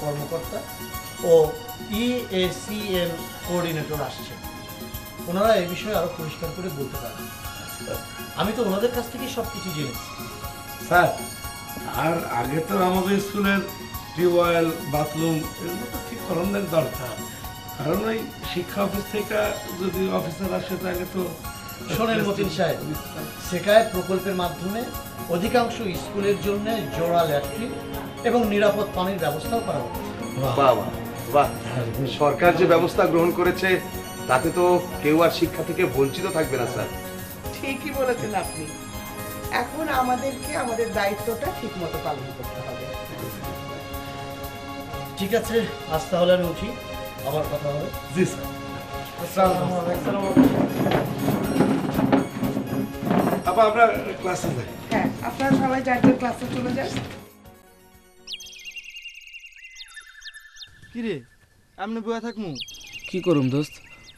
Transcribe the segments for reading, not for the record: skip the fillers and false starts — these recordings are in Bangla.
কর্মকর্তা ও EACL কোঅর্ডিনেটর আসছে। ওনারা এই বিষয়ে আরো পরিষ্কার করে বলতে পারবেন। আমি তো ওনাদের কাছ থেকেই সবকিছু জেনেছি। স্যার, আর আগে তো আমাদের স্কুলের টিউবওয়েল, বাথরুম এগুলো তো ঠিক করানোর দরকার, কারণ ওই শিক্ষা অফিস থেকে যদি অফিসার আসে তাহলে তো। শোনেন মতিন সাহেব, সেকায় প্রকল্পের মাধ্যমে অধিকাংশ স্কুলের জন্য জোড়া ল্যাট্রিন এবং নিরাপদ পানির ব্যবস্থাও করা হচ্ছে। বাহ বাহ, সরকার যে ব্যবস্থা গ্রহণ করেছে তাতে তো কেউ আর শিক্ষা থেকে বঞ্চিত থাকবে না স্যার। ঠিকই বলেছেন আপনি। এখন আমাদেরকে আমাদের দায়িত্বটা ঠিকমতো পালন করতে হবে। ঠিক আছে, আজ তাহলে আমি উঠি, আবার কথা হবে। জি স্যার। আবার আমরা ক্লাসে যাই। হ্যাঁ, আপনারা সবাই যার যার ক্লাসে চলে যান। কি রে, এমনি বয়া থাকমু? কি করুম দোস্ত,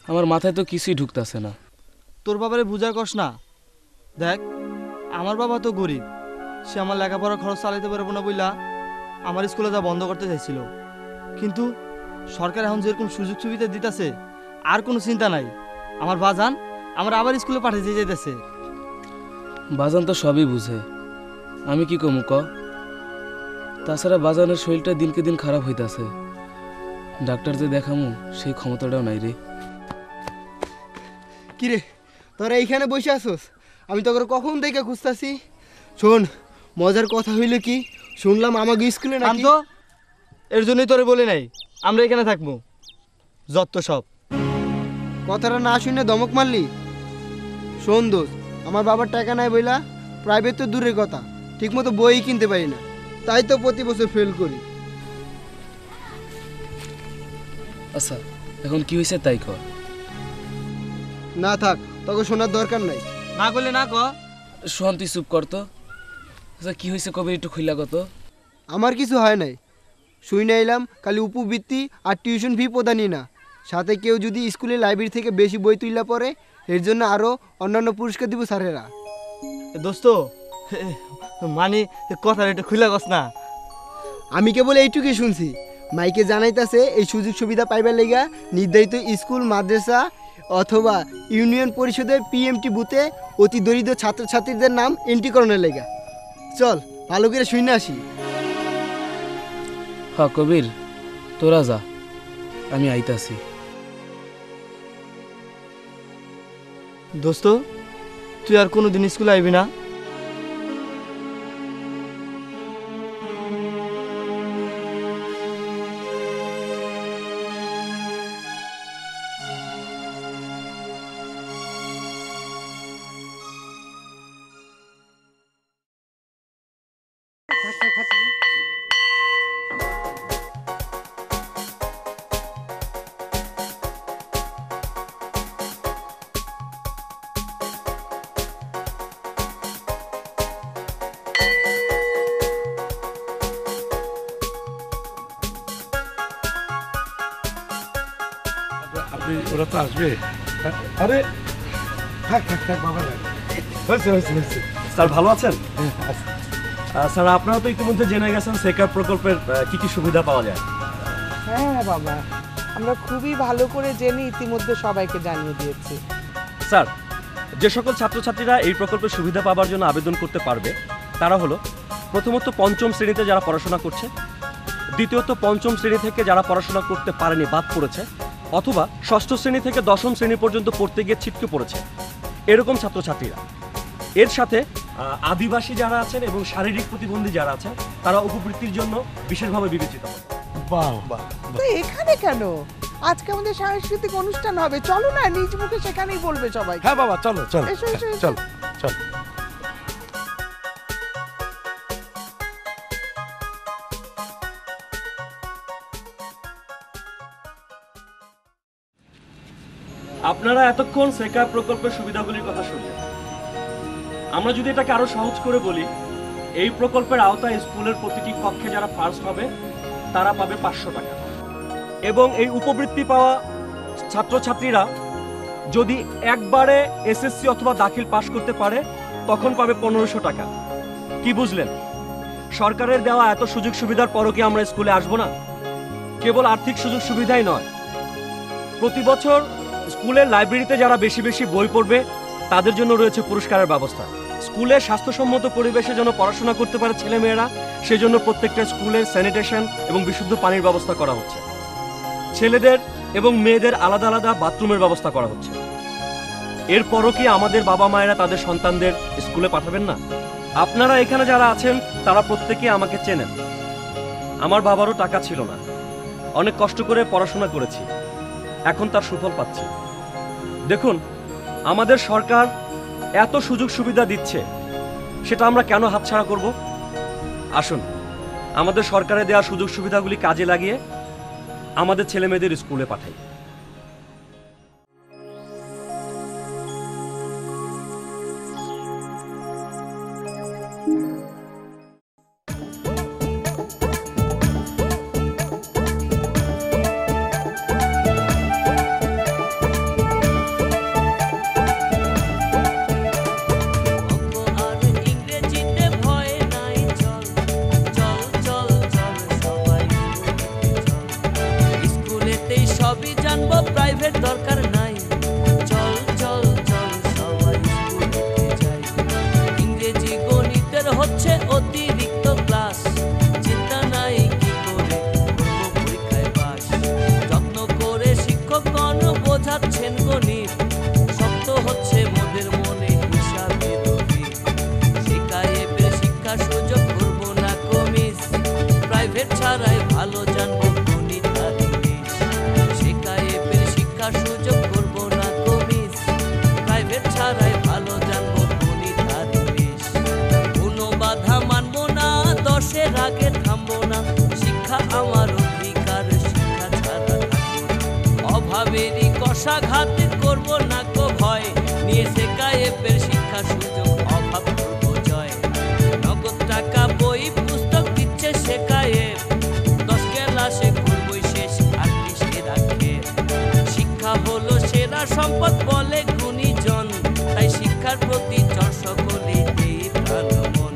আমার মাথায় তো কিছুই ঢুকতেছে না। তোর বাবারে বুঝা কস না। দেখ, আমার বাবা তো গরিব, সে আমার লেখাপড়ার খরচ চালাইতে পারবো না বইলা আমার স্কুলে যা বন্ধ করতে চাইছিল। কিন্তু সরকার এখন যেরকম সুযোগ সুবিধা দিতেছে, আর কোনো চিন্তা নাই। আমার বাজান আমার আবার স্কুলে পাঠিয়ে যেতেছে। বাজান তো সবই বুঝে, আমি কি কমু ক? তাছাড়া বাজানের শরীরটা দিনকে দিন খারাপ হইতাছে, ডাক্তার যে দেখামু সেই ক্ষমতাটাও নাই রে। কি রে, তোরা এইখানে বসে আসোস? আমি তো কখন থেকে খুঁজতাছি। শোন, মজার কথা হইলে কি, শুনলাম আমাকে স্কুলে না তো, এর জন্যই তোরে বলে নাই আমরা এখানে থাকবো। যত সব কথাটা না শুনে দমক মারলি। শোন দোষ, আমার বাবার টাকা নাই বইলা প্রাইভেট তো দূরের কথা, ঠিকমতো বই কিনতে পারি না, তাই তো প্রতি বছর ফেল করি। আচ্ছা, এখন কি হয়েছে তাই ক। না থাক, তোকে শোনার দরকার নাই। না করলে না ক। শোন তুই চুপ কর তো। আচ্ছা কি হয়েছে কবে একটু খুইলা কত। আমার কিছু হয় নাই, শুই না এলাম খালি উপবৃত্তি আর টিউশন ফি প্রদানই না, সাথে কেউ যদি স্কুলে লাইব্রেরি থেকে বেশি বই তুললা পরে এর জন্য আরও অন্যান্য পুরস্কার দিব স্যারেরা। দোস্ত মানে কথাটা একটু খুলে গছ না। আমি কেবল এইটুকুই শুনছি, মাইকে জানাইতাছে এই সুযোগ সুবিধা পাইবার লেগা নির্ধারিত স্কুল, মাদ্রাসা অথবা ইউনিয়ন পরিষদের PMT বুথে অতি দরিদ্র ছাত্রছাত্রীদের নাম এন্ট্রি করানোর লেগা। চল ভালো করে শুনে আসি। হ্যাঁ কবির, তোরা যা, আমি আইতাছি। দোস্ত, তুই আর কোনোদিন স্কুলে আইবি না? ওরা তো আসবে। আরে থাক থাক থাক বাবা, হয়েছে হয়েছে হয়েছে। স্যার ভালো আছেন? স্যার আপনারা তো ইতিমধ্যে জেনে গেছেন সেকার প্রকল্পের কি কি সুবিধা পাওয়া যায়। হ্যাঁ বাবা, আমরা খুবই ভালো করে জেনে ইতিমধ্যে সবাইকে জানিয়ে দিয়েছি। স্যার, যে সকল ছাত্রছাত্রীরা এই প্রকল্পের সুবিধা পাওয়ার জন্য আবেদন করতে পারবে তারা হলো প্রথমত পঞ্চম শ্রেণীতে যারা পড়াশোনা করছে, দ্বিতীয়ত পঞ্চম শ্রেণী থেকে যারা পড়াশোনা করতে পারেনি, বাদ পড়েছে, অথবা ষষ্ঠ শ্রেণী থেকে দশম শ্রেণী পর্যন্ত পড়তে গিয়ে ছিটকে পড়েছে, এরকম ছাত্রছাত্রীরা। এর সাথে আদিবাসী যারা আছেন এবং শারীরিক প্রতিবন্ধী যারা আছেন তারা উপবৃত্তির জন্য বিশেষভাবে বিবেচিত হবে। বাহ বাহ, তো এখানে কেন? আজকে আমাদের সাংস্কৃতিক অনুষ্ঠান হবে, চলো না, নিজ মুখে সেখানেই বলবে সবাই। হ্যাঁ বাবা চলো চলো এসো, এসো, এসো। চলো চলো। আপনারা এতক্ষণ সেকার প্রকল্পের সুবিধাগুলির কথা শুনলেন। আমরা যদি এটাকে আরো সহজ করে বলি, এই প্রকল্পের আওতায় স্কুলের প্রতিটি কক্ষে যারা ফার্স্ট হবে তারা পাবে 500 টাকা, এবং এই উপবৃত্তি পাওয়া ছাত্রছাত্রীরা যদি একবারে SSC অথবা দাখিল পাশ করতে পারে তখন পাবে 1500 টাকা। কি বুঝলেন? সরকারের দেওয়া এত সুযোগ সুবিধার পরও কি আমরা স্কুলে আসবো না? কেবল আর্থিক সুযোগ সুবিধাই নয়, প্রতি বছর স্কুলের লাইব্রেরিতে যারা বেশি বেশি বই পড়বে তাদের জন্য রয়েছে পুরস্কারের ব্যবস্থা। স্কুলের স্বাস্থ্যসম্মত পরিবেশে যেন পড়াশোনা করতে পারে ছেলেমেয়েরা, সেজন্য প্রত্যেকটা স্কুলের স্যানিটেশন এবং বিশুদ্ধ পানির ব্যবস্থা করা হচ্ছে। ছেলেদের এবং মেয়েদের আলাদা আলাদা বাথরুমের ব্যবস্থা করা হচ্ছে। এরপরও কি আমাদের বাবা মায়েরা তাদের সন্তানদের স্কুলে পাঠাবেন না? আপনারা এখানে যারা আছেন তারা প্রত্যেকে আমাকে চেনেন। আমার বাবারও টাকা ছিল না, অনেক কষ্ট করে পড়াশোনা করেছি, এখন তার সুফল পাচ্ছি। দেখুন, আমাদের সরকার এত সুযোগ সুবিধা দিচ্ছে, সেটা আমরা কেন হাতছাড়া করব? আসুন, আমাদের সরকারে দেওয়া সুযোগ সুবিধাগুলি কাজে লাগিয়ে আমাদের ছেলে মেয়েদের স্কুলে পাঠাই। প্রাইভেট দরকার নাই, চল চল চল সবাই স্কুলে যাই। ইংরেজি গণিতের হচ্ছে অতিরিক্ত ক্লাস, চিন্তা নাই কি করে করব পরীক্ষায় পাস। যত্ন করে শিক্ষকগণ বোঝাচ্ছেন গণিত, শক্ত হচ্ছে মোদের মনে হিসাবের অভিত। শেখায়েবের শিক্ষা সুযোগ করব না কমিস, প্রাইভেট ছাড়াই ভালো জানবো গণিত আর ইংলিশ। শেখায়েবের শিক্ষা সুযোগ করব না কমিস, প্রাইভেট ছাড়াই ভালো জানবো গণিত আর ইংলিশ। কোনো বাধা মানবো না, 10-এর আগে থামবো না, শিক্ষা আমার অধিকার, শিক্ষা ছাড়া থাকবো না। অভাবেরই কষাঘাত করব না কো ভয়, নিয়ে শেখায়েবের শিক্ষা সুযোগ অভাব করবো জয়। নগদ টাকা বই পুস্তক দিচ্ছে শেখায়েব, 10 ক্লাসে করবই শেষ আর কি সে রাখে। শিক্ষা হলো সেরা সম্পদ বলে গুণীজন, তাই শিক্ষার প্রতি চর সকলে এই প্রাণ মন।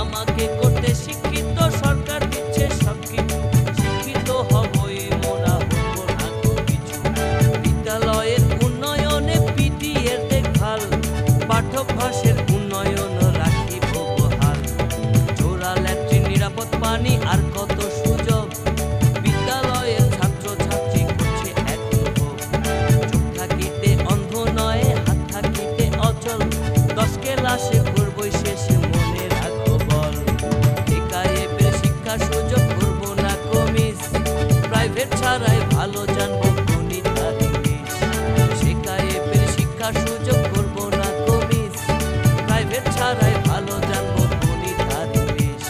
আমাকে করতে শিক্ষিত সরকার দিচ্ছে সবকিছু, শিক্ষিত হবই মোরা হবো না তো কিছু। বিদ্যালয়ের উন্নয়নে পিটিএর দেখভাল, পাঠ্যাভ্যাসের উন্নয়ন রাখিব বহাল। জোড়া ল্যাট্রিন, নিরাপদ পানি আর কত সুযোগ, বিদ্যালয়ের ছাত্র ছাত্রী করছে এখন ভোগ। চোখ থাকিতে অন্ধ নয়, হাত থাকিতে অচল, 10 ক্লাসে করবই শেষ মনে রাখো বল। শেখায়েবের শিক্ষা সুযোগ করব না কমিস, প্রাইভেট ছাড়াই ভালো জানবো গণিত আর ইংলিশ। শেখায়েবের শিক্ষা সুযোগ করব না কমিস, প্রাইভেট ছাড়াই ভালো জানবো গণিত আর ইংলিশ।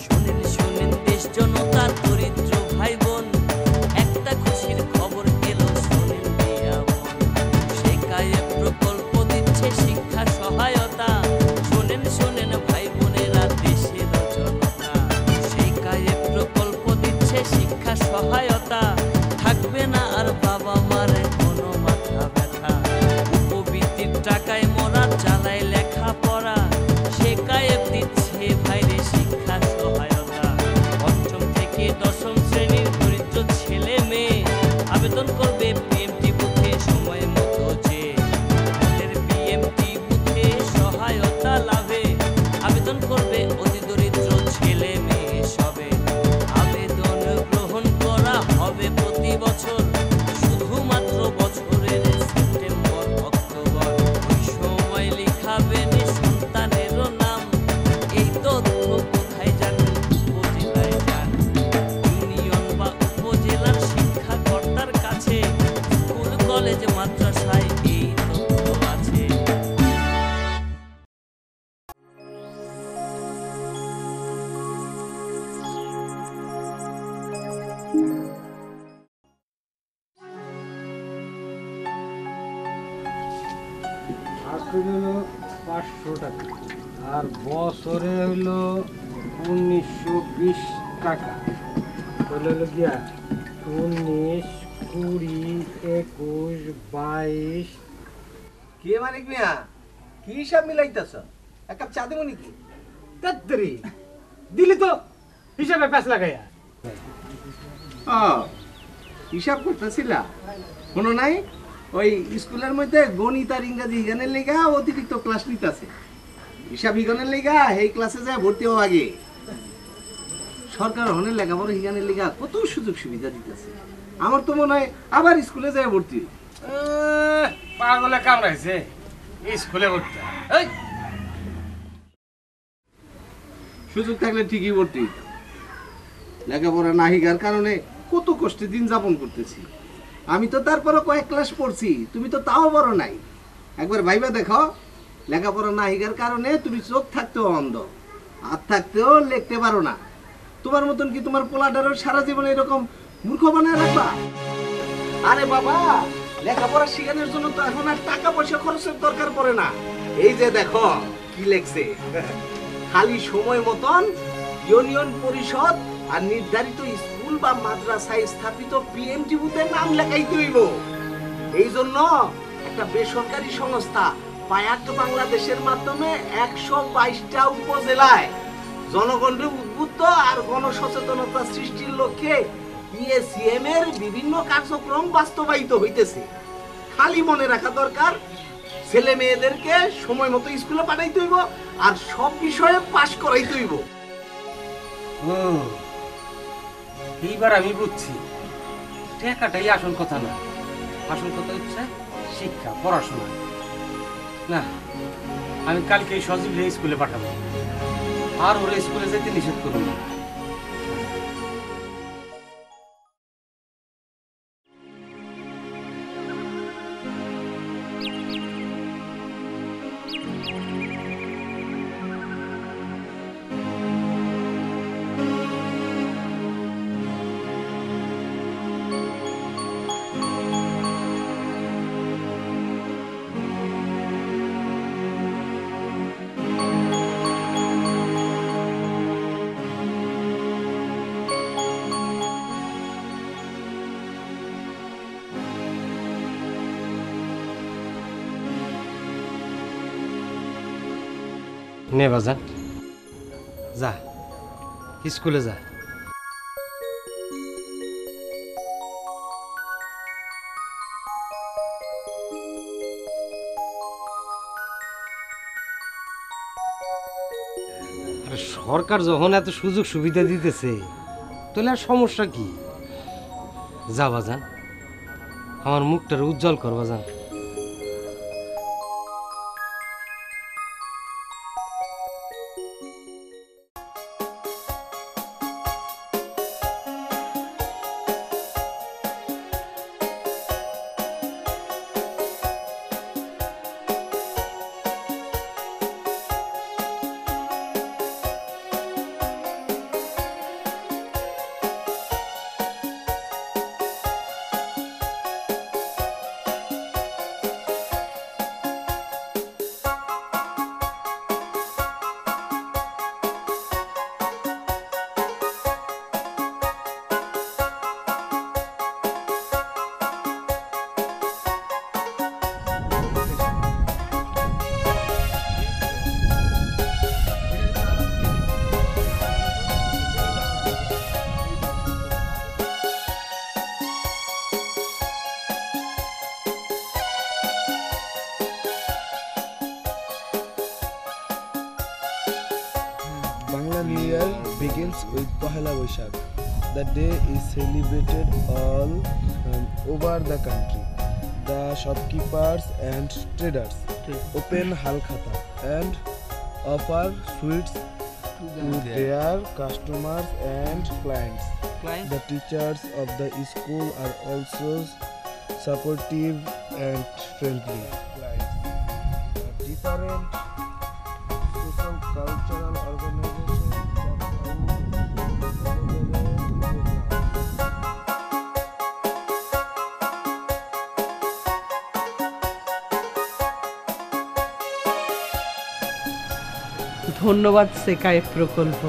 শোনেন শোনেন দেশ জনতা দরিদ্র ভাই বোন, একটা খুশির খবর এলো শোনেন দিয়া মন। শেখায়েব প্রকল্প দিচ্ছে শিক্ষা সহায়তা, শোনেন শোনেন ভাই বোনেরা দেশের জনতা। শেখায়েব প্রকল্প দিচ্ছে শিক্ষা সহায়তা, থাকবে না আর বাবা মার কোনো মাথা ব্যথা। উপবৃত্তির টাকায় মোরা চালাই লেখাপড়া, শেখায়েব দিচ্ছে ভাইরে শিক্ষা সহায়তা। 5ম থেকে 10ম শ্রেণীর দরিদ্র ছেলে মেয়ে আবেদন করবে পিএমটি বুথে সময় মতো যে। ওদের পিএমটি বুথে সহায়তা লাভে আবেদন করবে অতি দরিদ্র ছেলে মেয়ে সবে। আবেদন গ্রহণ করা হবে প্রতি বছর, শুধুমাত্র বছরের সেপ্টেম্বর অক্টোবর। ওই সময় লিখাবেন সন্তানেরও নাম, এই তথ্য কোথায় জানেন? উপজেলায় যান, ইউনিয়ন বা উপজেলার শিক্ষাকর্তার কাছে, স্কুল কলেজ মাদ্রাসায় এই তথ্য আছে। আসলে হলো 500 টাকা আর বছরে হলো 1920 টাকা। তাহলে হলো গিয়া 19, 20, 21, 22। কে মানিক মিয়া, কি হিসাব মিলাইতেছ? এক কাপ চা দেবো নাকি? তাড়াতাড়ি দিলি তো হিসাবে প্যাঁচ লাগাইয়া। হিসাব করতেছিলা কোনো নাই? ওই স্কুলের মধ্যে গণিত আর ইংরেজি বিজ্ঞানের লেগা অতিরিক্ত ক্লাস নিতেছে, হিসাব বিজ্ঞানের লেগা এই ক্লাসে যায় ভর্তি হওয়া আগে। সরকার হনের লেখাপড়া বিজ্ঞানের লেগা কত সুযোগ সুবিধা দিতেছে, আমার তো মনে হয় আবার স্কুলে যায় ভর্তি। পাগলে কামড়াইছে, স্কুলে ভর্তি এই সুযোগ থাকলে ঠিকই ভর্তি হইতাম। লেখাপড়া না হিগার কারণে কত কষ্টে দিন যাপন করতেছি। আমি তো তারপরে কয়েক ক্লাস পড়ছি, তুমি তো তাও বড় নাই। একবার ভাইবা দেখো, লেখাপড়া না হিগার কারণে তুমি চোখ থাকতেও অন্ধ, হাত থাকতেও লিখতে পারো না। তোমার মতন কি তোমার পোলাডারও সারা জীবন এরকম মূর্খ বানায় রাখবা? আরে বাবা, লেখাপড়া শেখানোর জন্য তো এখন আর টাকা পয়সা খরচের দরকার পড়ে না। এই যে দেখো কি লেখছে, খালি সময় মতন ইউনিয়ন পরিষদ আর নির্ধারিত স্কুল বা মাদ্রাসায় স্থাপিত পিএমটি বুথের নাম লেখাইতে হইব। এই জন্য একটা বেসরকারি সংস্থা পায়াক বাংলাদেশের মাধ্যমে 122টা উপজেলায় জনগণের উদ্বুদ্ধ আর গণসচেতনতা সৃষ্টির লক্ষ্যে ইএসিএম এর বিভিন্ন কার্যক্রম বাস্তবায়িত হইতেছে। খালি মনে রাখা দরকার, ছেলে মেয়েদেরকে সময় মতো স্কুলে পাঠাইতে হইব আর সব বিষয়ে পাশ করাইতে হইব। এইবার আমি বুঝছি, টাকাটাই আসল কথা না, আসল কথা হচ্ছে শিক্ষা, পড়াশোনা। না, আমি কালকে এই সজীব স্কুলে পাঠাবো, আর ওরা স্কুলে যেতে নিষেধ করবো না। নে বাজান, যা স্কুলে যা। সরকার যখন এত সুযোগ সুবিধা দিতেছে, তাহলে আর সমস্যা কি? যা বাজান, আমার মুখটার উজ্জ্বল কর বাজান। Bangla New Year begins with Pohela Boishakh. The day is celebrated all over the country. The shopkeepers and traders open halkhata and offer sweets to their customers and clients. The teachers of the school are also supportive and friendly. Different social cultural organizations ধন্যবাদ সেকায়েত প্রকল্প।